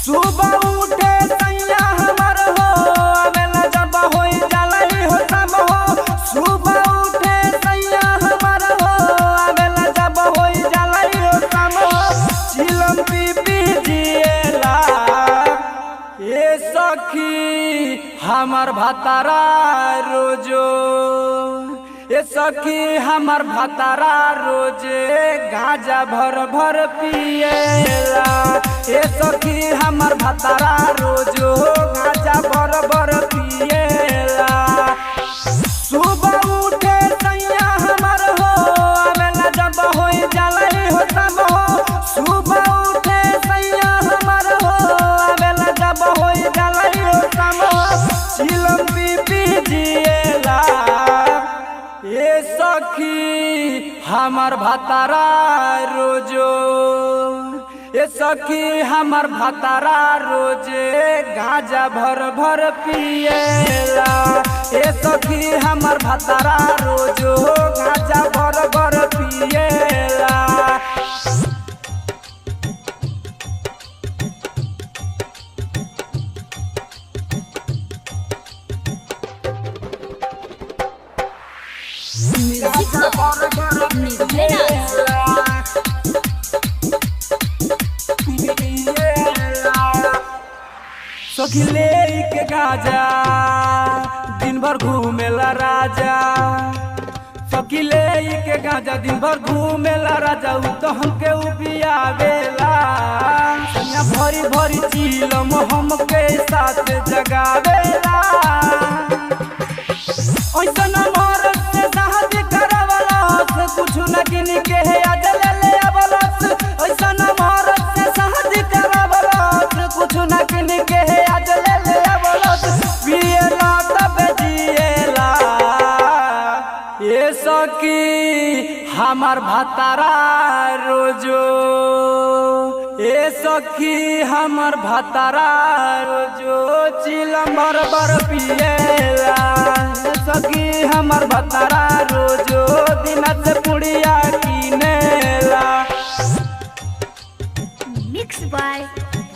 सुबह उठे सैया हमर हो आवेला जब होई जालई हो सब हो। सुबह उठे सैया हमर हो आवेला जब होई जालई हो सब हो। चिलम पी पी जिएला ए सखी हमर भतारा रोजो ए सखी हमर भतारा रोजे गांजा भर भर पिएला। ए सखी हमर भतारा रोजो गांजा भर भर पिएला। सुबह उठे सैया हमर हो आवेला जब होई जालई हो सब हो। सुबह उठे सैया हमर हो आवेला जब होई जालई हो सब हो। चिलम पी पी जिएला ए सखी हमर भतारा रोजो ए सखी हमर भतारा रोजे गांजा भर भर पिएला। ए सखी हमर भतारा रोजो गांजा भर भर पिएला। सखी ले के गाजा दिन भर घूमेला राजा। सखी ले के गाजा दिन भर घूमेला राजा। उ तो हमके उबियावेला भरी भरी चिलम हमके साथ जगावेला। ऐसन मरद से शादी करवला से कुछ न गिन के याद ले ले अबलस। ऐसन मरद से शादी करवला से कुछ न गिन के याद ले ले अबलस। पिएला तब जिएला ए सखी हमर भतारा रोजो ए सखी हमर भतारा रोजो चिलम भर भर पिएला। सखी हमर भतारा रोजो दिन से पुड़िया किनेला। Mix by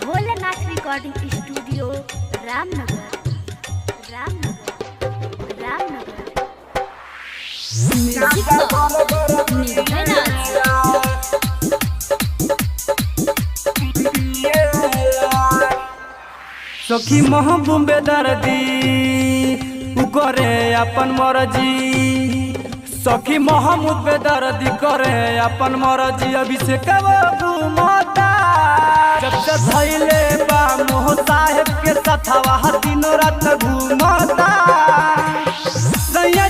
Bholenath recording studio Ramnagar Ramnagar Ramnagar. Sakhi Mahboob दर्दी करे अपन मर्जी। सखी महमूद दर्दी करे अपन मर्जी। अभिषेक घूमता जब से धैले बा मोह साहेब के सथवा दिनों रात घूमता।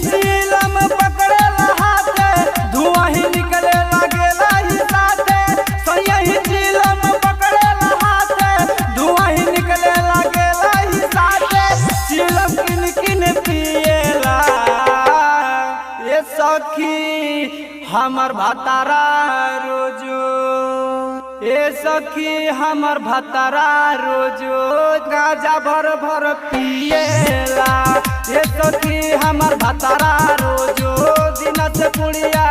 चिलम पकड़ेला हाथे धुआं ही निकले लागेला ही साथे। सही चिलम पकड़ेला हाथे धुआं ही निकले लागेला ही साथे। चिलम किन किन पिएला ए सखी हमर भतारा रोजो ए सखी हमर भतारा रोजो गांजा भर भर पिएला। ए सखी हमर भतारा रोजो दिन से पुड़िया